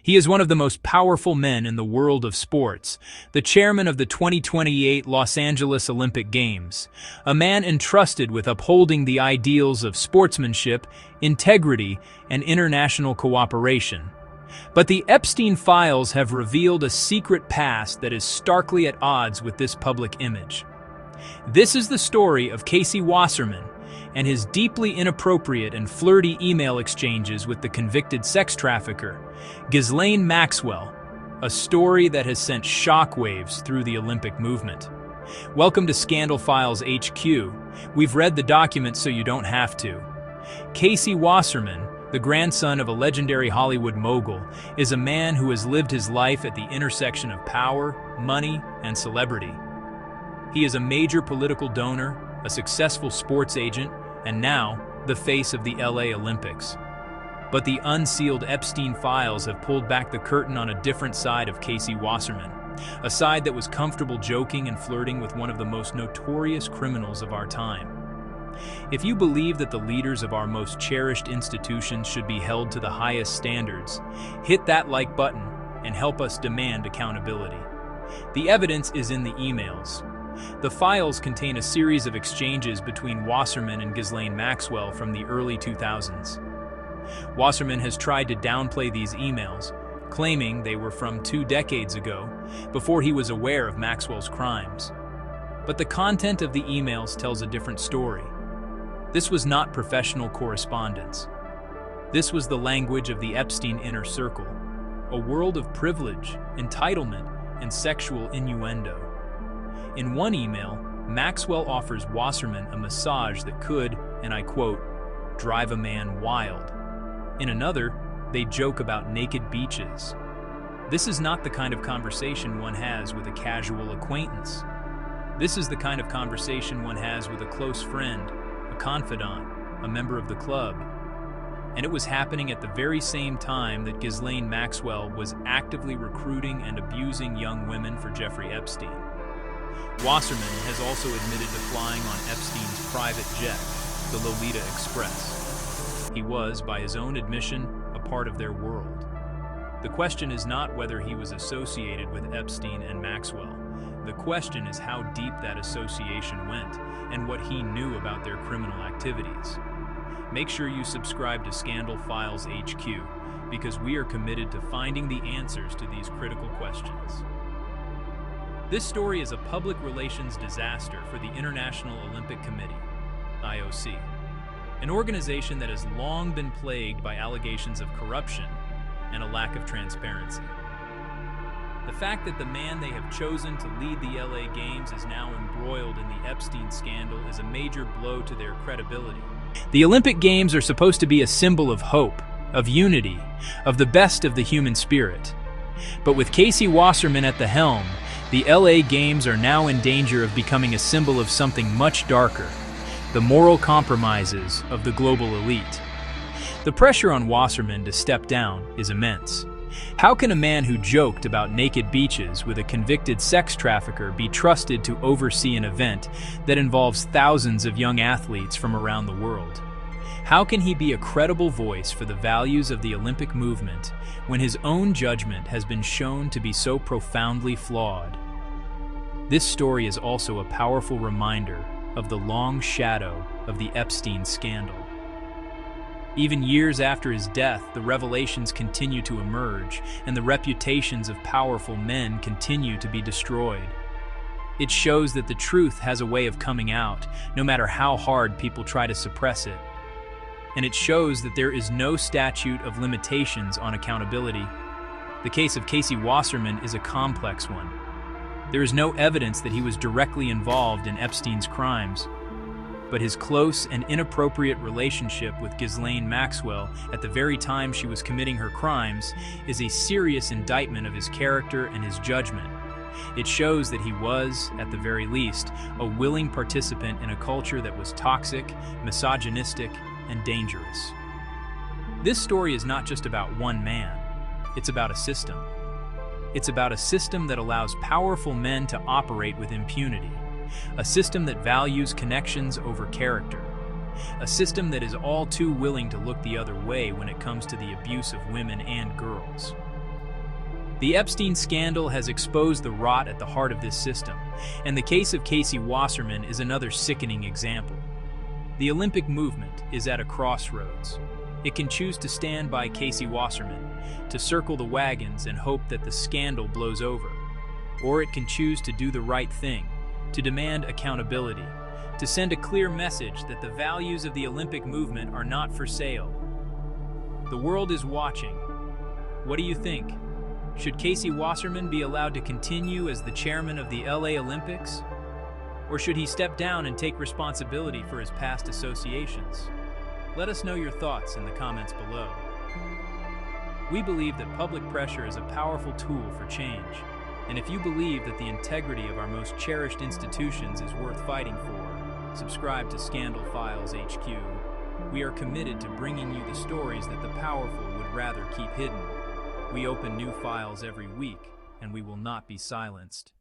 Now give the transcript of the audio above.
He is one of the most powerful men in the world of sports, the chairman of the 2028 Los Angeles Olympic Games, a man entrusted with upholding the ideals of sportsmanship, integrity, and international cooperation. But the Epstein files have revealed a secret past that is starkly at odds with this public image. This is the story of Casey Wasserman and his deeply inappropriate and flirty email exchanges with the convicted sex trafficker, Ghislaine Maxwell, a story that has sent shockwaves through the Olympic movement. Welcome to Scandal Files HQ. We've read the documents so you don't have to. Casey Wasserman, the grandson of a legendary Hollywood mogul, is a man who has lived his life at the intersection of power, money, and celebrity. He is a major political donor, a successful sports agent, and now the face of the LA Olympics. But the unsealed Epstein files have pulled back the curtain on a different side of Casey Wasserman, a side that was comfortable joking and flirting with one of the most notorious criminals of our time. If you believe that the leaders of our most cherished institutions should be held to the highest standards, hit that like button and help us demand accountability. The evidence is in the emails. The files contain a series of exchanges between Wasserman and Ghislaine Maxwell from the early 2000s. Wasserman has tried to downplay these emails, claiming they were from 2 decades ago, before he was aware of Maxwell's crimes. But the content of the emails tells a different story. This was not professional correspondence. This was the language of the Epstein inner circle, a world of privilege, entitlement, and sexual innuendo. In one email, Maxwell offers Wasserman a massage that could, and I quote, drive a man wild. In another, they joke about naked beaches. This is not the kind of conversation one has with a casual acquaintance. This is the kind of conversation one has with a close friend, a confidant, a member of the club. And it was happening at the very same time that Ghislaine Maxwell was actively recruiting and abusing young women for Jeffrey Epstein. Wasserman has also admitted to flying on Epstein's private jet, the Lolita Express. He was, by his own admission, a part of their world. The question is not whether he was associated with Epstein and Maxwell. The question is how deep that association went and what he knew about their criminal activities. Make sure you subscribe to Scandal Files HQ because we are committed to finding the answers to these critical questions. This story is a public relations disaster for the International Olympic Committee, IOC, an organization that has long been plagued by allegations of corruption and a lack of transparency. The fact that the man they have chosen to lead the LA Games is now embroiled in the Epstein scandal is a major blow to their credibility. The Olympic Games are supposed to be a symbol of hope, of unity, of the best of the human spirit. But with Casey Wasserman at the helm, the LA Games are now in danger of becoming a symbol of something much darker, the moral compromises of the global elite. The pressure on Wasserman to step down is immense. How can a man who joked about naked beaches with a convicted sex trafficker be trusted to oversee an event that involves thousands of young athletes from around the world? How can he be a credible voice for the values of the Olympic movement when his own judgment has been shown to be so profoundly flawed? This story is also a powerful reminder of the long shadow of the Epstein scandal. Even years after his death, the revelations continue to emerge, and the reputations of powerful men continue to be destroyed. It shows that the truth has a way of coming out, no matter how hard people try to suppress it. And it shows that there is no statute of limitations on accountability. The case of Casey Wasserman is a complex one. There is no evidence that he was directly involved in Epstein's crimes. But his close and inappropriate relationship with Ghislaine Maxwell at the very time she was committing her crimes is a serious indictment of his character and his judgment. It shows that he was, at the very least, a willing participant in a culture that was toxic, misogynistic, and dangerous. This story is not just about one man. It's about a system. It's about a system that allows powerful men to operate with impunity. A system that values connections over character. A system that is all too willing to look the other way when it comes to the abuse of women and girls. The Epstein scandal has exposed the rot at the heart of this system, and the case of Casey Wasserman is another sickening example. The Olympic movement is at a crossroads. It can choose to stand by Casey Wasserman, to circle the wagons and hope that the scandal blows over. Or it can choose to do the right thing, to demand accountability, to send a clear message that the values of the Olympic movement are not for sale. The world is watching. What do you think? Should Casey Wasserman be allowed to continue as the chairman of the LA Olympics? Or should he step down and take responsibility for his past associations? Let us know your thoughts in the comments below. We believe that public pressure is a powerful tool for change, and if you believe that the integrity of our most cherished institutions is worth fighting for, subscribe to Scandal Files HQ. We are committed to bringing you the stories that the powerful would rather keep hidden. We open new files every week, and we will not be silenced.